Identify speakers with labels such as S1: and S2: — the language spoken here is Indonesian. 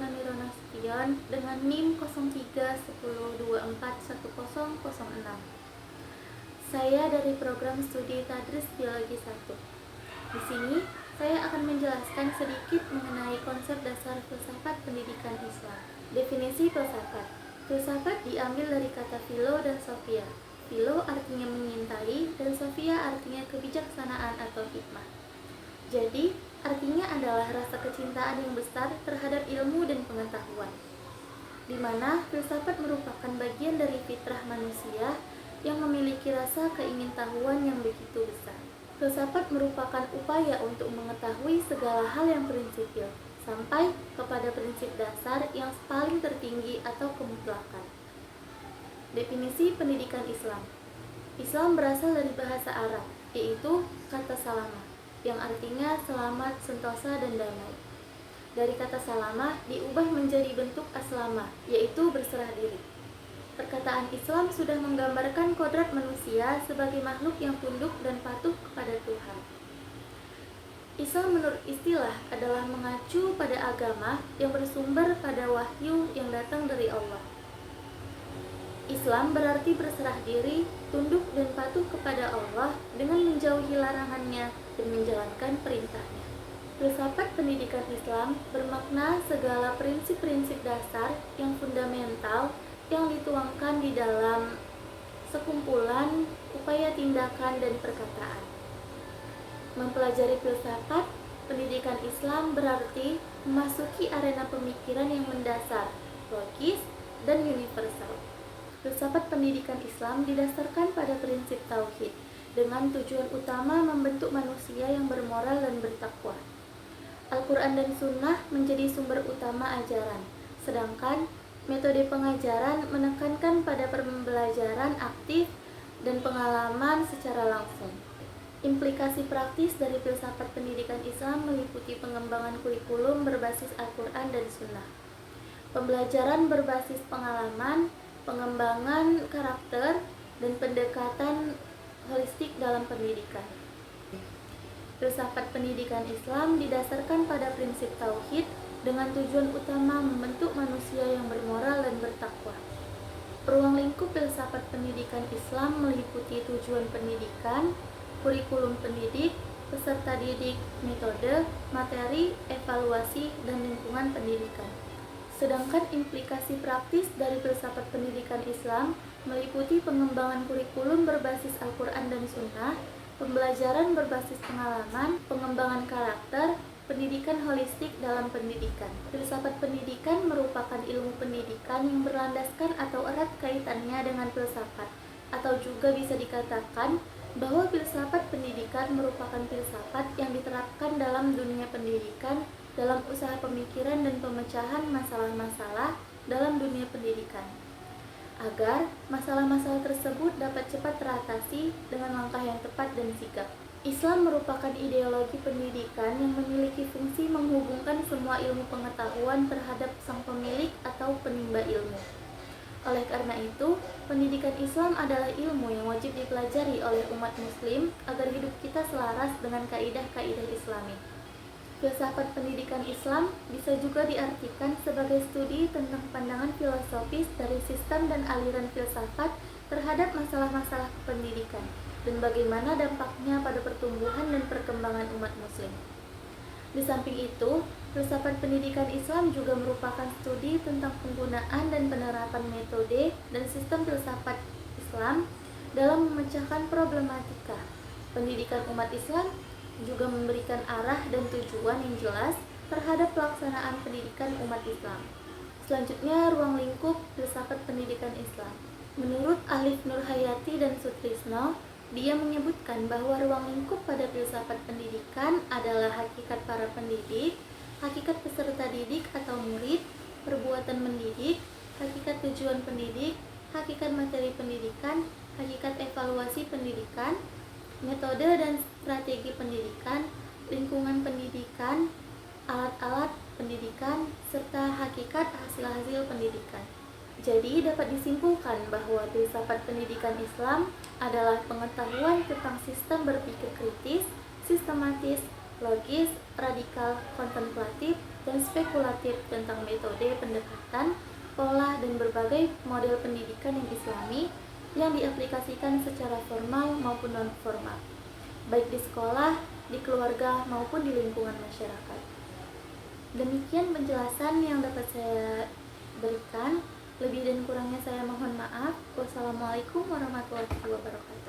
S1: Imani Ronastion dengan NIM 0310241006. Saya dari program studi Tadris Biologi 1. Di sini saya akan menjelaskan sedikit mengenai konsep dasar filsafat pendidikan Islam. Definisi filsafat. Filsafat diambil dari kata philo dan sophia. Philo artinya menyintai dan sophia artinya kebijaksanaan atau hikmah. Jadi, artinya adalah rasa kecintaan yang besar terhadap ilmu dan pengetahuan, di mana filsafat merupakan bagian dari fitrah manusia yang memiliki rasa keingintahuan yang begitu besar. Filsafat merupakan upaya untuk mengetahui segala hal yang prinsipil, sampai kepada prinsip dasar yang paling tertinggi atau kemutlakan. Definisi pendidikan Islam. Islam berasal dari bahasa Arab, yaitu kata salamah, yang artinya selamat, sentosa, dan damai. Dari kata salamah diubah menjadi bentuk aslama, yaitu berserah diri. Perkataan Islam sudah menggambarkan kodrat manusia sebagai makhluk yang tunduk dan patuh kepada Tuhan. Islam menurut istilah adalah mengacu pada agama yang bersumber pada wahyu yang datang dari Allah. Islam berarti berserah diri, tunduk dan patuh kepada Allah dengan menjauhi larangannya dan menjalankan perintahnya. Filsafat pendidikan Islam bermakna segala prinsip-prinsip dasar yang fundamental yang dituangkan di dalam sekumpulan upaya tindakan dan perkataan. Mempelajari filsafat pendidikan Islam berarti memasuki arena pemikiran yang mendasar, logis, dan universal. Filsafat pendidikan Islam didasarkan pada prinsip tauhid dengan tujuan utama membentuk manusia yang bermoral dan bertakwa. Al-Quran dan Sunnah menjadi sumber utama ajaran, sedangkan metode pengajaran menekankan pada pembelajaran aktif dan pengalaman secara langsung. Implikasi praktis dari filsafat pendidikan Islam meliputi pengembangan kurikulum berbasis Al-Quran dan Sunnah, pembelajaran berbasis pengalaman, pengembangan karakter, dan pendekatan holistik dalam pendidikan. Filsafat pendidikan Islam didasarkan pada prinsip tauhid dengan tujuan utama membentuk manusia yang bermoral dan bertakwa. Ruang lingkup filsafat pendidikan Islam meliputi tujuan pendidikan, kurikulum pendidik, peserta didik, metode, materi, evaluasi, dan lingkungan pendidikan. Sedangkan implikasi praktis dari filsafat pendidikan Islam meliputi pengembangan kurikulum berbasis Al-Quran dan Sunnah, pembelajaran berbasis pengalaman, pengembangan karakter, pendidikan holistik dalam pendidikan. Filsafat pendidikan merupakan ilmu pendidikan yang berlandaskan atau erat kaitannya dengan filsafat, atau juga bisa dikatakan bahwa filsafat pendidikan merupakan filsafat yang diterapkan dalam dunia pendidikan dalam usaha pemikiran dan pemecahan masalah-masalah dalam dunia pendidikan, agar masalah-masalah tersebut dapat cepat teratasi dengan langkah yang tepat dan sigap. Islam merupakan ideologi pendidikan yang memiliki fungsi menghubungkan semua ilmu pengetahuan terhadap sang pemilik atau penimba ilmu. Oleh karena itu, pendidikan Islam adalah ilmu yang wajib dipelajari oleh umat muslim agar hidup kita selaras dengan kaidah-kaidah Islami. Filsafat pendidikan Islam bisa juga diartikan sebagai studi tentang pandangan filosofis dari sistem dan aliran filsafat terhadap masalah-masalah pendidikan dan bagaimana dampaknya pada pertumbuhan dan perkembangan umat muslim. Di samping itu, filsafat pendidikan Islam juga merupakan studi tentang penggunaan dan penerapan metode dan sistem filsafat Islam dalam memecahkan problematika. Pendidikan umat Islam juga memberikan arah dan tujuan yang jelas terhadap pelaksanaan pendidikan umat Islam. Selanjutnya, ruang lingkup filsafat pendidikan Islam. Menurut Alif Nurhayati dan Sutrisno, dia menyebutkan bahwa ruang lingkup pada filsafat pendidikan adalah hakikat para pendidik, hakikat peserta didik atau murid, perbuatan mendidik, hakikat tujuan pendidik, hakikat materi pendidikan, hakikat evaluasi pendidikan, metode dan strategi pendidikan, lingkungan pendidikan, alat-alat pendidikan, serta hakikat hasil-hasil pendidikan. Jadi dapat disimpulkan bahwa filsafat pendidikan Islam adalah pengetahuan tentang sistem berpikir kritis, sistematis, logis, radikal, kontemplatif, dan spekulatif tentang metode pendekatan, pola, dan berbagai model pendidikan yang islami yang diaplikasikan secara formal maupun non-formal, baik di sekolah, di keluarga, maupun di lingkungan masyarakat. Demikian penjelasan yang dapat saya berikan. Lebih dan kurangnya saya mohon maaf. Wassalamualaikum warahmatullahi wabarakatuh.